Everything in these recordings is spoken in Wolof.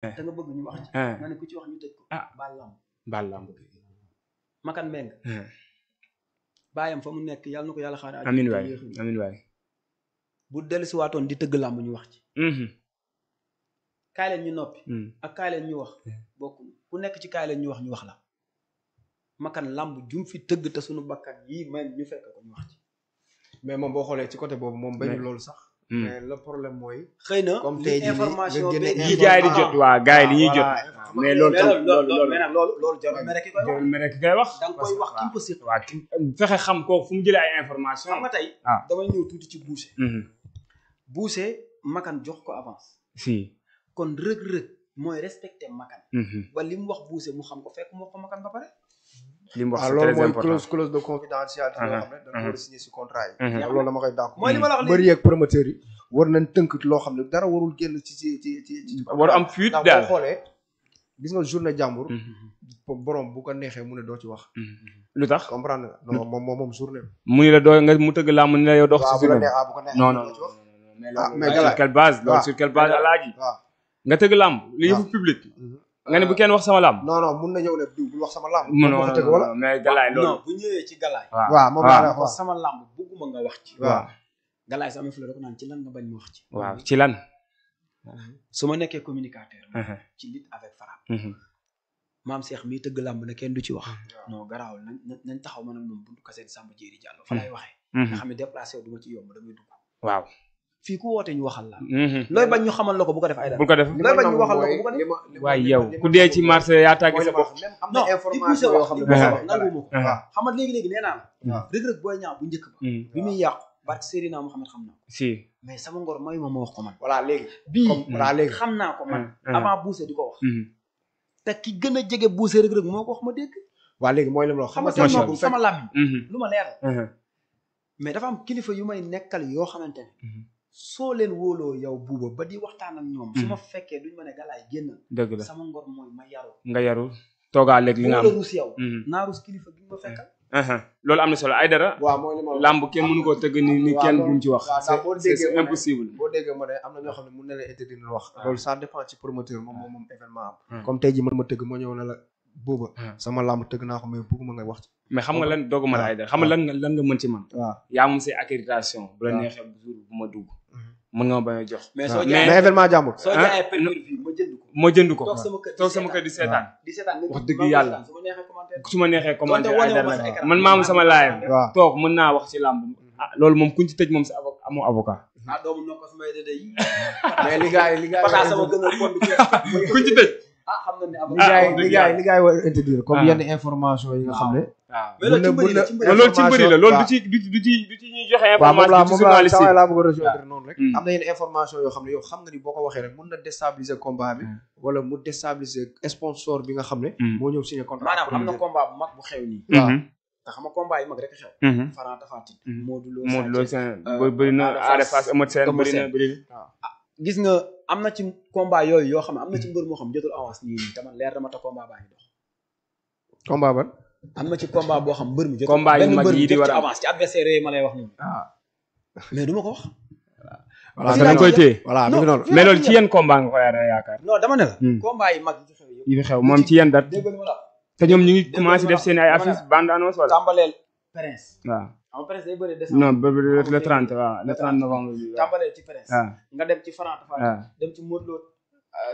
te nga bëgg ñu wax ci nga ne ku ci wax ñu tëj ko baal lamb makan meng baayam fa mu nekk yàlla na ko yàlla xaare amiin waay bu dellusi waatoon di tëgg lamb ñu wax ci kaay leen ñu noppi ak kaay leen ñu wax bokku ku nekk ci kaay leen ñu wax la makan lamb jum fi tëgg te suñu bakkat yi may ñu fekk ko ñu wax ci mais moom boo xoolee ci côté boobu moom bañu loolu sax mais le problème mooy xëy na comme tey information yi gars yi di jot waa gars yi li ñuy jot mais loolu jarul mere ki koy wax da nga koy wax ki ko siq waa fexe xam kooku fu mu jëlee ay information xam nga tey damay ñëw tuuti ci Boucher makan jox ko avance si kon rëg-rëg mooy respecté makan ba li mu wax Boucher mu xam ko fekk mu wax ko makan ba pare li mu wax c'est loolu très mooy important clause de confidentialité yoo xam ne dañu war a signé si contrat yi loolu dama koy dànk mooy li ma la wax bëri yeeg promoteurs yi war nañ tënk loo xam ne dara warul génn ci war am fuite ndax daal boo xoolee gis nga journée jàmbur borom bu ko neexee mu ne doo ci wax lu tax comprendre nga non moom journée mu ni la doo nga mu tëgg laa mu ni la yow dox si bu journée ko neexee non doo ci wax mais sur quelle base loolu sur quelle base alaaji nga tëgg làmb li yëfu public nga ne bu kenn wax sama làmb non mun na ñëw ne diw bul wax sama làmb non tëgg wala mais galaay loolu non bu ñëwee ci galaay waaw moom laa wax sama làmb bëgguma nga wax ci waaw galaay sama fi la ko naan ci lan nga bañ ma wax ci waaw ci lan su ma nekkee communicateur ci lutte avec frappe maam Cheikh mii tëgg làmb ne kenn du ci wax non garaawul nañ taxaw man ak moom buntu kaseen Samba Jéeri Jàllo fa lay waxee nga xam ne déplacé wu du ma ci yomb damay dugg waaw fii ku woote ñu waxal la looy bañ ñu xamal la ko bu ko def ay dara bu ko def looy bañ ñu waxal la ko bu ko def waaye yow ku dee ci marché yaa tàggi sa bopp même am na information yoo xam ne nangu ma ko xam nga léegi-léegi nee naa la rëg-rëg booy ñaaw bu njëkk ba bi muy yàqu barke Seydina Mouhamed xam naa ko si mais sama ngor mayu ma wax ko man voilà léegi bii voilà léegi xam naa ko man avant Boucher di ko wax te ki gën a jege Boucher rëg-rëg moo ko wax ma dégg waa léegi mooy li ma wax xam nga sama làmmiñ lu ma leer mais dafa am kilifa yu may nekkal yoo xamante ne soo leen wóoloo yow buuba ba di waxtaan ak ñoom su ma fekkee duñ ma ne galaay génn dëgg la sama ngor mooy ma yaru nga yaru toogaa léegi li nga am la ruus yow naa ruus kilifa gi ma fekkal loolu am na solo ay dara waaw mooy li ma wax làmb kenn mënu koo tëgg ni kenn duñ ci wax c'est impossible boo déggee ma ne am na ñoo xam ne mun na leen interdire wax loolu ça dépend ci promoteur moom événement am comme tey ji man ma tëgg ma ñëw ne la booba sama làmb tëgg naa ko mais bëgguma nga wax ci mais xam nga lan dooguma la ay dara xam nga lan nga mën ci man waaw yaa moom say accréditation bu la neexee bu jour bu ma dugg mën nga ma bañ a jox mais événement jàmbur soo jaayee pay-per-view ma jënd ko toog sama kër di seetaan wax dëgg yàlla su ma neexee commentaire ay dara la man maamu sama live toog mën naa wax ci làmb loolu moom kuñ ci tëj moom sa amoo avocat doomu nokko su may dede yi mais li gars yi pata sama gën a pond kuñ ci tëj xam na ne li gars yi war a interdire comme yenn information yi nga xam ne loolu ci mbëri la loolu du ci ñuy joxe information ci journaliste laa bëgg a rejoindre noonu rek am na yenn information yoo xam ne yow xam nga ni boo ko waxee rek mun na déstabiliser combat bi wala mu déstabiliser sponsor bi nga xam ne moo ñëw signé contrat maanaam am na combat bu mag bu xew nii waaw te xam nga combat yi mag rek xew Franc Tapha Tine Modou Lo seen bëri na Ada Fass Eumeu Sène bëri na gis nga am na ci combat yooyu yoo xam ne am na ci mbër moo xam jotul avance nii te man leer dama ta combat baa ngi dox combat ban am na ci combat boo xam mbër mi jotul combat yu mag yi di war ci avance ci adversaire yooyu ma lay wax noonu mais du ma ko wax parce que dañ koy téye voilà mi ngi noonu mais loolu ci yenn combat nga ko yaakaar non dama ne la combat yi mag yi fi xew yëpp yi fi xew moom ci yenn date dégg nga la te ñoom ñu ngi commencé def seen ay affiche bande annonce wala tàmbaleel Prince waaw am Prince day bëri décembre non le 30 waaw le 30 novembre bi tàmbaleel ci Prince waaw nga dem ci Franc Tapha Tine dem ci Modou Lo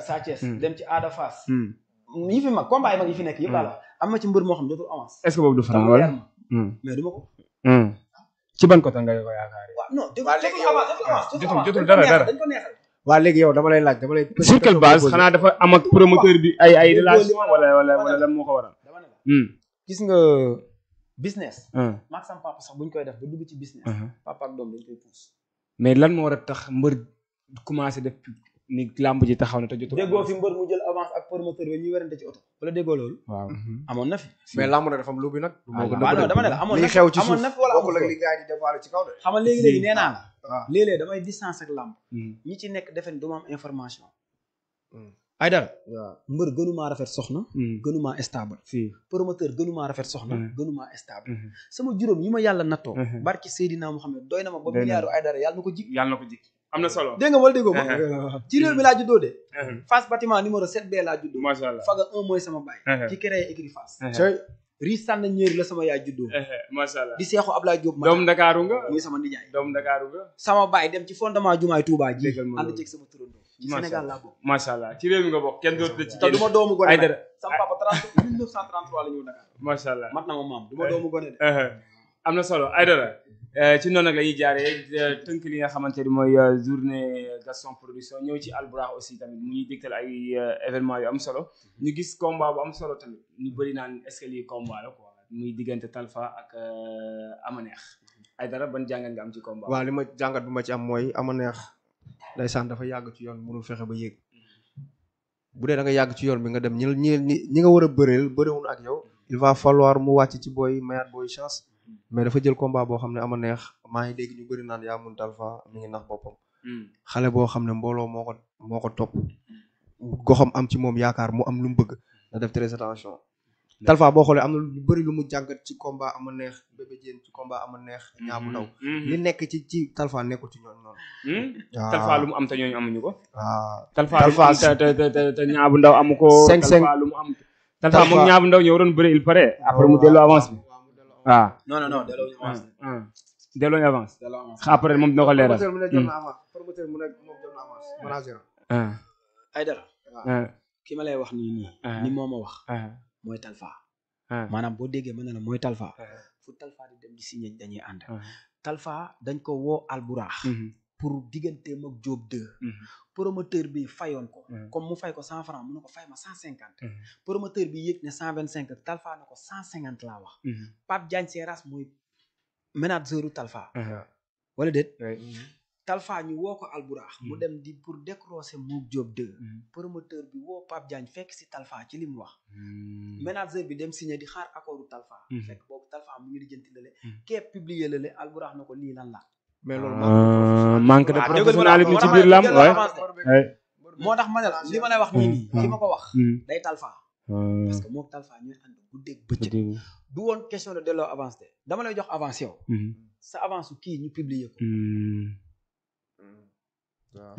Sa Thiès dem ci Ada Fass yi fi mag combat yi mag yi fi nekk yëpp daal am na ci mbër moo xam jotul avance est-ce que boobu du Franc wala mais du ma ko ci ban côté nga ko yaakaar waaw non jotul dara dañ ko neexal waa léegi yow dama lay laaj sur quelle base xanaa dafa am ak promoteur bi ay relation wala lan moo ko waral gis nga business maag sama papa sax buñ koy def ba dugg ci business papa ak doom dañ koy pousse mais lan moo war a tax mbër commencé def ni làmb ji taxaw na te jotul déggoo fi mbër mu jël avance ak promoteur bi ñuy werante ci oto wala déggoo loolu waaw amoon na fi mais làmb na dafa am lu bi nag waaw dama ne la amoon na li xew ci amoon na fi wala bokkul ak li gars yi di dévoiler ci kaw de xam nga léegi-léegi nee naa la léeg-léeg damay distance ak làmb ñi ci nekk defen du ma am information ay dara mbër gënumaa rafet soxna gënumaa stable promoteur gënumaa rafet soxna gënumaa stable sama juróom yi ma yàlla nattoo barki Seydina Muhammad doy na ma ba milliardu ay dara yàlla na ko jik am na solo dégg nga wala déggoo ma ci réew mi laa juddoo de Fass bâtiment numéro 7B laa juddoo macha allah faga 1 mooy sama baay ci créé écurie Fass rii sànn ñeeri la sama yaay juddoo macha allah di seexu Ablaye Diop doomu Ndakaaru nga muy sama nijaay doomu Ndakaaru nga sama baay dem ci fondement jumaay Touba ji ànd ceeg sama turandoo ci Sénégal laa bokk macha allah ci réew mi nga bokk kenn dootu la ci te du ma doomu gone ay dara sama papa 1933 la ñëw Dakar macha allah mat na ma maam du ma doomu gone de am na solo ay dara ci noonu nag la ñuy jaaree tënk li nga xamante ni mooy journée Gaston Production ñëw ci Albourakh aussi tamit mu ñuy dégtal ay événement yu am solo ñu gis combat bu am solo tamit ñu bëri naan est-ce que lii combat la quoi muy diggante Talfa ak Amaneex ay dara ban jàngat nga am ci combat. waaw li ma jàngat bu ma ci am mooy Amaneex ndeysaan dafa yàgg ci yoon mënul fexe ba yéeg bu dee da nga yàgg ci yoon bi nga dem ñi nga war a bëreel bëriwul ak yow il va falloir mu wàcc ci booy mayaat booy chance mais dafa jël combat boo xam ne Amaneex maa ngi dégg ñu bëri naan yaa mun Talfa mi ngi nax boppam xale boo xam ne mbooloo moo ko topp goxam am ci moom yaakaar mu am lu mu bëgg na def très attention Talfa boo xoolee am na lu bëri lu mu jàngat ci combat Amaneex Bébé Diène ci combat Amaneex ñaabu ndaw li nekk ci Talfa nekkul ci ñoom noonu waaw Talfa lu mu am te ñooñu amuñu ko waaw Talfa lu mu am te ñaabu ndaw amu ko Talfa lu mu am Talfa moom ñaabu ndaw ñoo doon bëri il paraît après mu delloo avance bi waaw non delloo ñu avance delloo ñu avance après moom dina ko leeral promoteur mu ne moom jot na avance manager ay dara ki ma lay wax nii ni moo ma wax mooy Talfa maanaam boo déggee mën na la mooy Talfa fu Talfa di dem di signé dañuy ànd Talfa dañ ko woo Albourakh pour digganteem ak Diop 2 promoteur bi fayoon ko comme mu fay ko 100 francs mu ne ko fay ma 150 promoteur bi yëg ne 125 Talfa ne ko 150 laa wax Pape Diagne Seras mooy manageru Talfa wala déet Talfa ñu woo ko Albourakh mu dem di pour décrocher mu Diop 2 promoteur bi woo Pape Diagne fekk si Talfa ci li mu wax manager bi dem signé di xaar accordu Talfa fekk boobu Talfa mu ngi lijjanti lale képp publier lale Albourakh na ko lii lan la mais loolu manque de professionnalisme ci biir lamb moo tax ma ne la li ma lay wax nii ki ma ko wax day Talfa parce que moom Talfa ñooy ànd guddeeg bëccëg du woon question de delloo avance de dama lay jox avance yow sa avance kii ñu publier ko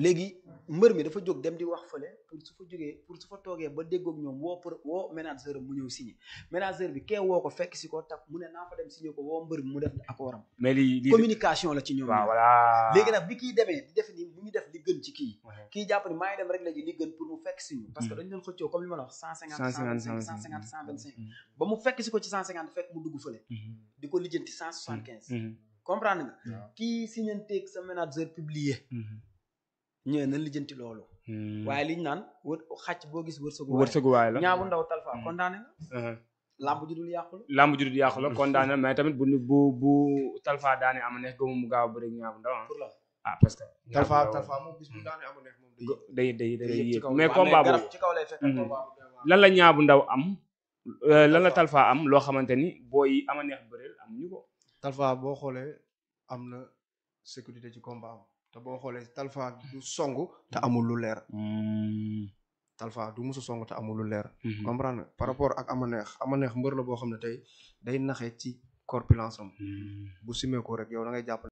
léegi mbër mi dafa jóg dem di wax fële pour su fa toogee ba déggoog ñoom woo manager mu ñëw signé manager bi kee woo ko fekk si ko tap mu ne naa fa dem signé ko woo mbër bi mu def accord am mais lii communication la ci ñoom voilà léegi nag bi kii demee di def ni mu ñu def li gën ci kii jàpp ni maa ngi dem rek la ji li gën pour mu fekk si ñu parce que dañu doon xëccoo comme li ma la wax 150 ba mu fekk si ko ci 150 fekk mu dugg fële di ko lijjanti 175 comprendre nga kii signanteeg sa manager publier ñëwee na lijjanti loolu waaye liñ naan xàcc boo gis wërsëgu waay la ñaabu ndaw Talfa condamné na lamb ju dul yàqu la condamné mais tamit bu Talfa daane Amaneex gëmu mu gaaw bëri ñaabu ndaw pour la parce que Talfa moom bis bu daane Amaneex moom day yéeg mais combat boobu ci kaw lay fekk lan la ñaabu ndaw am lan la Talfa am loo xamante ni booy Amaneex bëreel amuñu ko Talfa boo xoolee am na sécurité ci combat am te boo xoolee Talfa du song te amul lu leer Talfa du musu song te amul lu leer comprendre par rapport ak Amaneex mbër la boo xam ne tey day naxee ci corpulence am bu simee ko rek yow da ngay jàpp